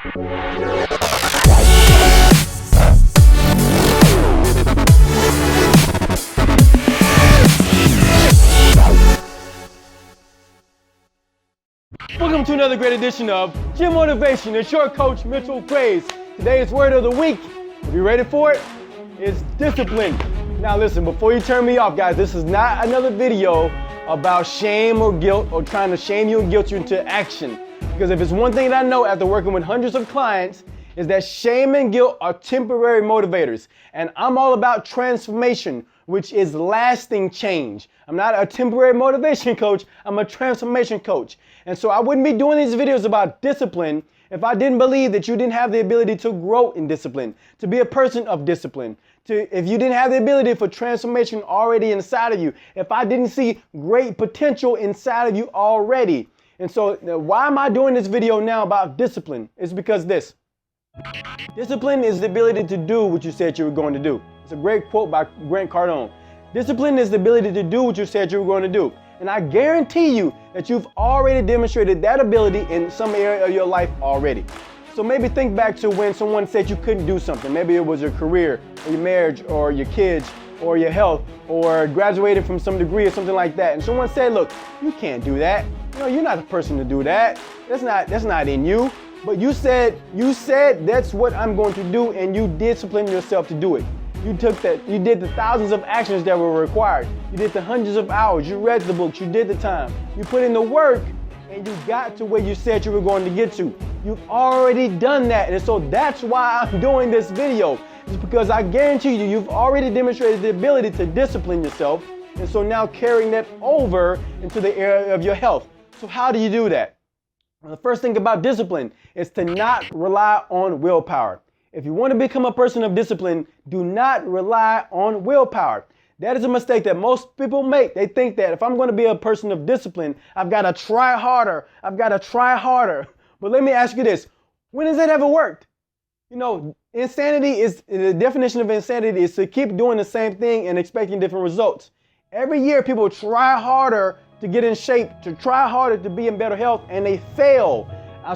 Welcome to another great edition of Gym Motivation. It's your coach, Mitch. Today's word of the week, are you ready for it? It's discipline. Now listen, before you turn me off, guys, this is not another video about shame or guilt or trying to shame you and guilt you into action. Because if it's one thing that I know after working with hundreds of clients, is that shame and guilt are temporary motivators. And I'm all about transformation, which is lasting change. I'm not a temporary motivation coach, I'm a transformation coach. And so I wouldn't be doing these videos about discipline if I didn't believe that you didn't have the ability to grow in discipline, to be a person of discipline, if you didn't have the ability for transformation already inside of you, if I didn't see great potential inside of you already. And so why am I doing this video now about discipline? It's because discipline is the ability to do what you said you were going to do. It's a great quote by Grant Cardone. Discipline is the ability to do what you said you were going to do. And I guarantee you that you've already demonstrated that ability in some area of your life already. So maybe think back to when someone said you couldn't do something. Maybe it was your career, or your marriage, or your kids, or your health, or graduated from some degree or something like that. And someone said, look, you can't do that. You're not the person to do that. That's not in you. But you said that's what I'm going to do, and you disciplined yourself to do it. You did the thousands of actions that were required. You did the hundreds of hours. You read the books. You did the time. You put in the work, and you got to where you said you were going to get to. You've already done that. And so that's why I'm doing this video. It's because I guarantee you've already demonstrated the ability to discipline yourself. And so now carrying that over into the area of your health. So how do you do that? Well, the first thing about discipline is to not rely on willpower. If you want to become a person of discipline, do not rely on willpower. That is a mistake that most people make. They think that if I'm going to be a person of discipline, I've got to try harder. But let me ask you this. When has that ever worked? Insanity is, the definition of insanity is to keep doing the same thing and expecting different results. Every year people try harder to get in shape, to try harder to be in better health, and they fail.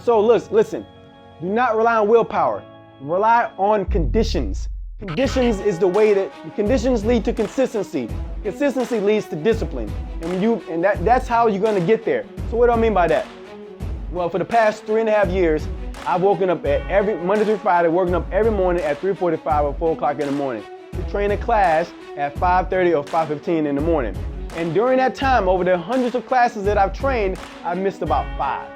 So listen, do not rely on willpower. Rely on conditions. Conditions is the way that conditions lead to consistency. Consistency leads to discipline. And that's how you're going to get there. So what do I mean by that? Well, for the past 3.5 years, I've woken up at every Monday through Friday, woken up every morning at 3:45 or 4 o'clock in the morning to train a class at 5:30 or 5:15 in the morning. And during that time, over the hundreds of classes that I've trained, I missed about 5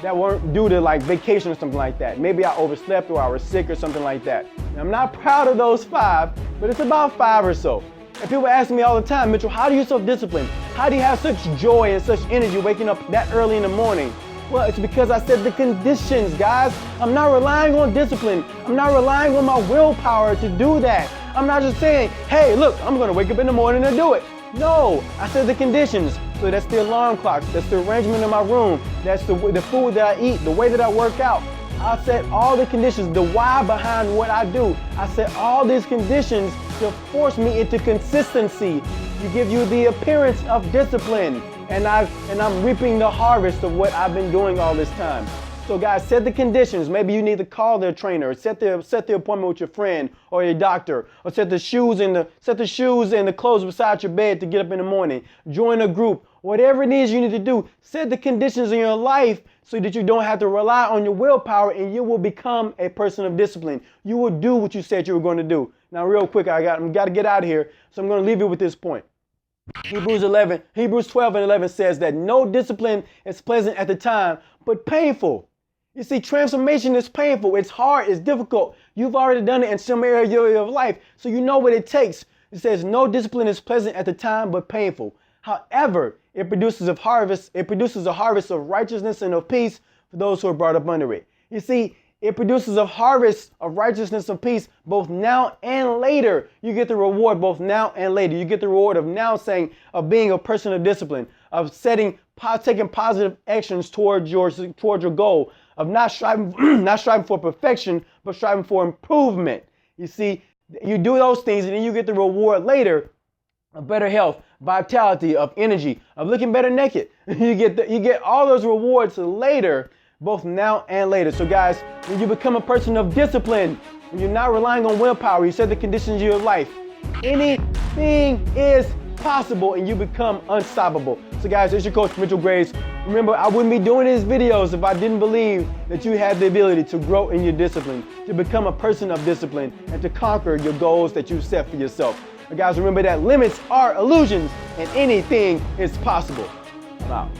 that weren't due to like vacation or something like that. Maybe I overslept or I was sick or something like that. And I'm not proud of those 5, but it's about 5 or so. And people ask me all the time, Mitchell, how do you so disciplined? How do you have such joy and such energy waking up that early in the morning? Well, it's because I said the conditions, guys. I'm not relying on discipline. I'm not relying on my willpower to do that. I'm not just saying, hey, look, I'm gonna wake up in the morning and do it. No, I said the conditions. So that's the alarm clock, that's the arrangement of my room, that's the food that I eat, the way that I work out. I set all the conditions, the why behind what I do. I set all these conditions to force me into consistency, to give you the appearance of discipline. And I'm reaping the harvest of what I've been doing all this time. So guys, set the conditions. Maybe you need to call their trainer, set the appointment with your friend or your doctor, or set the shoes and the clothes beside your bed to get up in the morning. Join a group. Whatever it is you need to do, set the conditions in your life so that you don't have to rely on your willpower, and you will become a person of discipline. You will do what you said you were going to do. Now, real quick, I'm got to get out of here, so I'm going to leave you with this point. Hebrews 12 and 11 says that no discipline is pleasant at the time, but painful. You see, transformation is painful. It's hard. It's difficult. You've already done it in some area of your life, so you know what it takes. It says no discipline is pleasant at the time, but painful. However, it produces a harvest of righteousness and of peace for those who are brought up under it. You see, it produces a harvest of righteousness and peace both now and later. You get the reward both now and later. You get the reward of now of being a person of discipline, of taking positive actions towards your goal, of not striving for perfection, but striving for improvement. You see, you do those things and then you get the reward later of better health, vitality, of energy, of looking better naked. You get all those rewards later both now and later. So guys, when you become a person of discipline, when you're not relying on willpower, you set the conditions of your life. Anything is possible and you become unstoppable. So guys, it's your coach, Mitchell Graves. Remember, I wouldn't be doing these videos if I didn't believe that you had the ability to grow in your discipline, to become a person of discipline, and to conquer your goals that you set for yourself. But guys, remember that limits are illusions and anything is possible. I'm out.